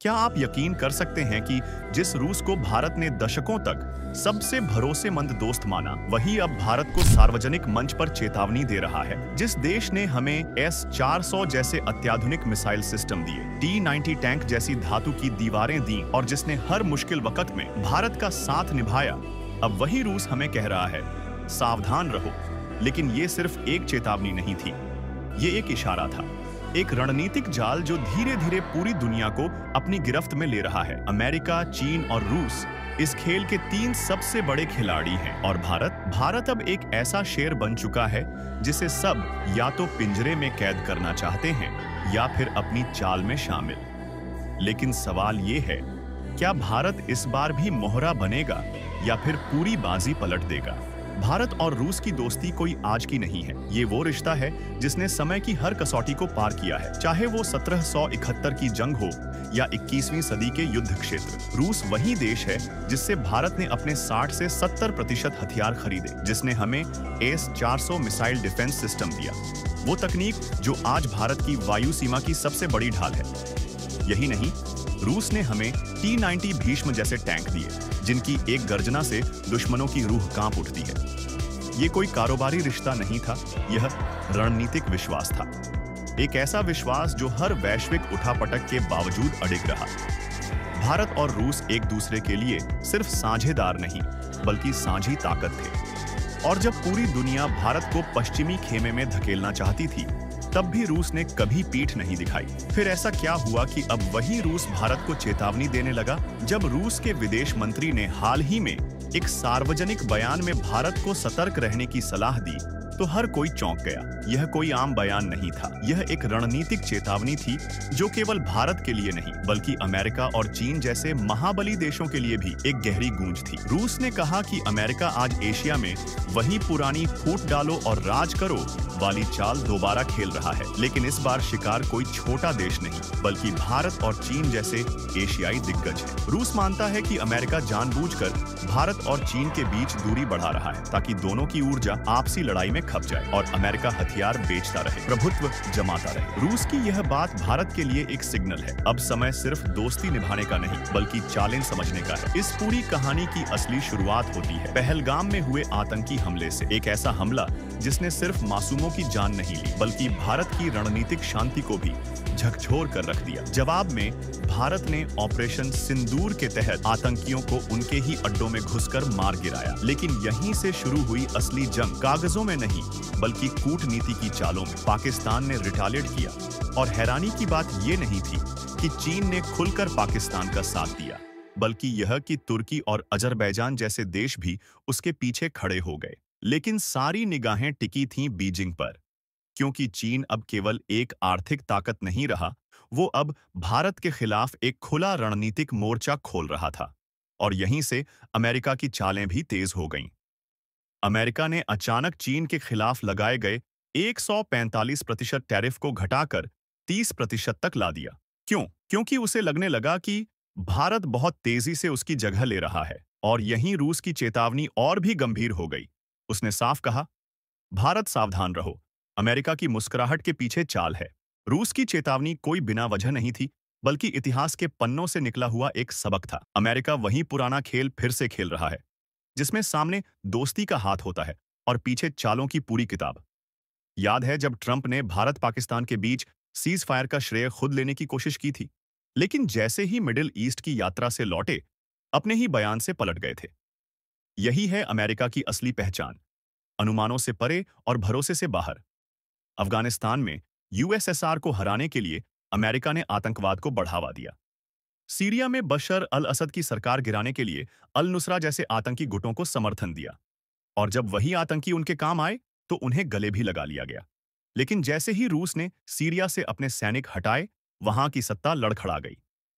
क्या आप यकीन कर सकते हैं कि जिस रूस को भारत ने दशकों तक सबसे भरोसेमंद दोस्त माना, वही अब भारत को सार्वजनिक मंच पर चेतावनी दे रहा है। जिस देश ने हमें S-400 जैसे अत्याधुनिक मिसाइल सिस्टम दिए, T-90 टैंक जैसी धातु की दीवारें दी और जिसने हर मुश्किल वक्त में भारत का साथ निभाया, अब वही रूस हमें कह रहा है, सावधान रहो। लेकिन ये सिर्फ एक चेतावनी नहीं थी, ये एक इशारा था, एक रणनीतिक जाल जो धीरे धीरे पूरी दुनिया को अपनी गिरफ्त में ले रहा है। अमेरिका, चीन और रूस इस खेल के तीन सबसे बड़े खिलाड़ी हैं और भारत अब एक ऐसा शेर बन चुका है जिसे सब या तो पिंजरे में कैद करना चाहते हैं या फिर अपनी चाल में शामिल। लेकिन सवाल ये है, क्या भारत इस बार भी मोहरा बनेगा या फिर पूरी बाजी पलट देगा? भारत और रूस की दोस्ती कोई आज की नहीं है। ये वो रिश्ता है जिसने समय की हर कसौटी को पार किया है, चाहे वो 1771 की जंग हो या 21वीं सदी के युद्ध क्षेत्र। रूस वही देश है जिससे भारत ने अपने 60 से 70% हथियार खरीदे, जिसने हमें S-400 मिसाइल डिफेंस सिस्टम दिया, वो तकनीक जो आज भारत की वायु सीमा की सबसे बड़ी ढाल है। यही नहीं, रूस ने हमें T-90 भीष्म जैसे टैंक दिए, जिनकी एक गर्जना से दुश्मनों की रूह कांप उठती है। ये कोई कारोबारी रिश्ता नहीं था, यह रणनीतिक विश्वास था। एक ऐसा विश्वास जो हर वैश्विक उठापटक के बावजूद अडिग रहा। भारत और रूस एक दूसरे के लिए सिर्फ साझेदार नहीं, बल्कि साझी ताकत थे। और जब पूरी दुनिया भारत को पश्चिमी खेमे में धकेलना चाहती थी, तब भी रूस ने कभी पीठ नहीं दिखाई। फिर ऐसा क्या हुआ कि अब वही रूस भारत को चेतावनी देने लगा? जब रूस के विदेश मंत्री ने हाल ही में एक सार्वजनिक बयान में भारत को सतर्क रहने की सलाह दी, तो हर कोई चौंक गया। यह कोई आम बयान नहीं था, यह एक रणनीतिक चेतावनी थी जो केवल भारत के लिए नहीं, बल्कि अमेरिका और चीन जैसे महाबली देशों के लिए भी एक गहरी गूंज थी। रूस ने कहा कि अमेरिका आज एशिया में वही पुरानी फूट डालो और राज करो वाली चाल दोबारा खेल रहा है। लेकिन इस बार शिकार कोई छोटा देश नहीं, बल्कि भारत और चीन जैसे एशियाई दिग्गज है। रूस मानता है कि अमेरिका जानबूझकर भारत और चीन के बीच दूरी बढ़ा रहा है, ताकि दोनों की ऊर्जा आपसी लड़ाई में खप जाए और अमेरिका हथियार बेचता रहे, प्रभुत्व जमाता रहे। रूस की यह बात भारत के लिए एक सिग्नल है। अब समय सिर्फ दोस्ती निभाने का नहीं, बल्कि चालें समझने का है। इस पूरी कहानी की असली शुरुआत होती है पहलगाम में हुए आतंकी हमले से। एक ऐसा हमला जिसने सिर्फ मासूमों की जान नहीं ली, बल्कि भारत की रणनीतिक शांति को भी झकझोर कर रख दिया। जवाब में भारत ने ऑपरेशन सिंदूर के तहत आतंकियों को उनके ही अड्डों में घुसकर मार गिराया। लेकिन यहीं से शुरू हुई असली जंग, कागजों में नहीं, बल्कि कूटनीति की चालों में। पाकिस्तान ने रिटालिएट किया और हैरानी की बात यह नहीं थी कि चीन ने खुलकर पाकिस्तान का साथ दिया, बल्कि यह कि तुर्की और अजरबैजान जैसे देश भी उसके पीछे खड़े हो गए। लेकिन सारी निगाहें टिकी थीं बीजिंग पर, क्योंकि चीन अब केवल एक आर्थिक ताकत नहीं रहा, वो अब भारत के खिलाफ एक खुला रणनीतिक मोर्चा खोल रहा था। और यहीं से अमेरिका की चालें भी तेज हो गईं। अमेरिका ने अचानक चीन के खिलाफ लगाए गए 145% टैरिफ को घटाकर 30% तक ला दिया। क्यों? क्योंकि उसे लगने लगा कि भारत बहुत तेजी से उसकी जगह ले रहा है। और यहीं रूस की चेतावनी और भी गंभीर हो गई। उसने साफ कहा, भारत सावधान रहो, अमेरिका की मुस्कुराहट के पीछे चाल है। रूस की चेतावनी कोई बिना वजह नहीं थी, बल्कि इतिहास के पन्नों से निकला हुआ एक सबक था। अमेरिका वही पुराना खेल फिर से खेल रहा है, जिसमें सामने दोस्ती का हाथ होता है और पीछे चालों की पूरी किताब। याद है जब ट्रंप ने भारत पाकिस्तान के बीच सीज फायर का श्रेय खुद लेने की कोशिश की थी, लेकिन जैसे ही मिडिल ईस्ट की यात्रा से लौटे, अपने ही बयान से पलट गए थे। यही है अमेरिका की असली पहचान, अनुमानों से परे और भरोसे से बाहर। अफगानिस्तान में यूएसएसआर को हराने के लिए अमेरिका ने आतंकवाद को बढ़ावा दिया। सीरिया में बशर अल असद की सरकार गिराने के लिए अल नुसरा जैसे आतंकी गुटों को समर्थन दिया। और जब वही आतंकी उनके काम आए, तो उन्हें गले भी लगा लिया गया। लेकिन जैसे ही रूस ने सीरिया से अपने सैनिक हटाए, वहां की सत्ता लड़खड़ा गई।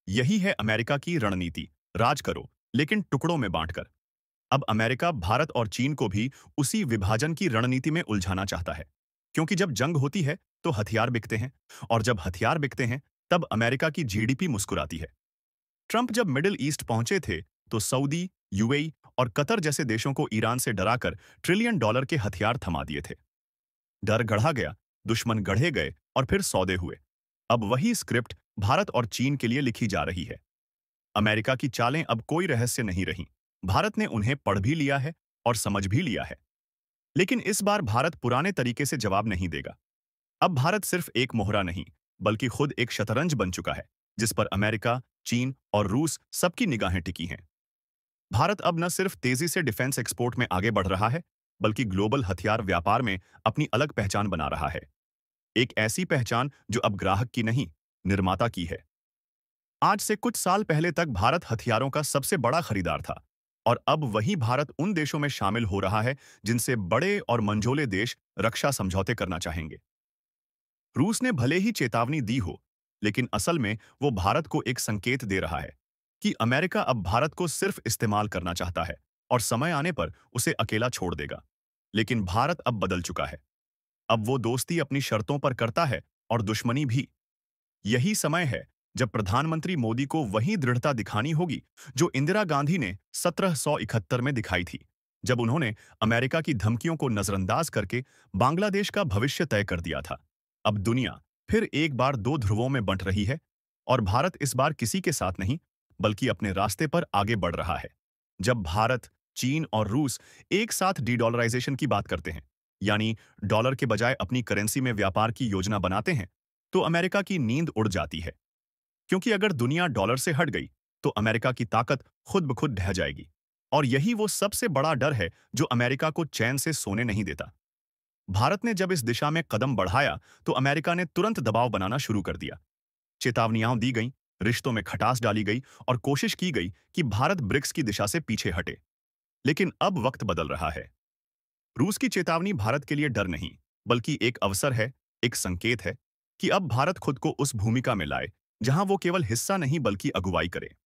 यही है अमेरिका की रणनीति, राज करो, लेकिन टुकड़ों में बांटकर। अब अमेरिका भारत और चीन को भी उसी विभाजन की रणनीति में उलझाना चाहता है, क्योंकि जब जंग होती है तो हथियार बिकते हैं, और जब हथियार बिकते हैं तब अमेरिका की जीडीपी मुस्कुराती है। ट्रंप जब मिडिल ईस्ट पहुंचे थे, तो सऊदी, यूएई और कतर जैसे देशों को ईरान से डराकर $1 ट्रिलियन के हथियार थमा दिए थे। डर गढ़ा गया, दुश्मन गढ़े गए और फिर सौदे हुए। अब वही स्क्रिप्ट भारत और चीन के लिए लिखी जा रही है। अमेरिका की चालें अब कोई रहस्य नहीं रहीं। भारत ने उन्हें पढ़ भी लिया है और समझ भी लिया है। लेकिन इस बार भारत पुराने तरीके से जवाब नहीं देगा। अब भारत सिर्फ एक मोहरा नहीं, बल्कि खुद एक शतरंज बन चुका है, जिस पर अमेरिका, चीन और रूस सबकी निगाहें टिकी हैं। भारत अब न सिर्फ तेजी से डिफेंस एक्सपोर्ट में आगे बढ़ रहा है, बल्कि ग्लोबल हथियार व्यापार में अपनी अलग पहचान बना रहा है। एक ऐसी पहचान जो अब ग्राहक की नहीं, निर्माता की है। आज से कुछ साल पहले तक भारत हथियारों का सबसे बड़ा खरीदार था, और अब वही भारत उन देशों में शामिल हो रहा है जिनसे बड़े और मंझोले देश रक्षा समझौते करना चाहेंगे। रूस ने भले ही चेतावनी दी हो, लेकिन असल में वो भारत को एक संकेत दे रहा है कि अमेरिका अब भारत को सिर्फ इस्तेमाल करना चाहता है और समय आने पर उसे अकेला छोड़ देगा। लेकिन भारत अब बदल चुका है। अब वो दोस्ती अपनी शर्तों पर करता है और दुश्मनी भी। यही समय है जब प्रधानमंत्री मोदी को वही दृढ़ता दिखानी होगी जो इंदिरा गांधी ने 1771 में दिखाई थी, जब उन्होंने अमेरिका की धमकियों को नजरअंदाज करके बांग्लादेश का भविष्य तय कर दिया था। अब दुनिया फिर एक बार दो ध्रुवों में बंट रही है, और भारत इस बार किसी के साथ नहीं, बल्कि अपने रास्ते पर आगे बढ़ रहा है। जब भारत, चीन और रूस एक साथ डी-डॉलराइजेशन की बात करते हैं, यानी डॉलर के बजाय अपनी करेंसी में व्यापार की योजना बनाते हैं, तो अमेरिका की नींद उड़ जाती है। क्योंकि अगर दुनिया डॉलर से हट गई, तो अमेरिका की ताकत खुद ब खुद ढह जाएगी। और यही वो सबसे बड़ा डर है जो अमेरिका को चैन से सोने नहीं देता। भारत ने जब इस दिशा में कदम बढ़ाया, तो अमेरिका ने तुरंत दबाव बनाना शुरू कर दिया। चेतावनियां दी गईं, रिश्तों में खटास डाली गई और कोशिश की गई कि भारत ब्रिक्स की दिशा से पीछे हटे। लेकिन अब वक्त बदल रहा है। रूस की चेतावनी भारत के लिए डर नहीं, बल्कि एक अवसर है, एक संकेत है कि अब भारत खुद को उस भूमिका में लाए जहां वो केवल हिस्सा नहीं बल्कि अगुवाई करे।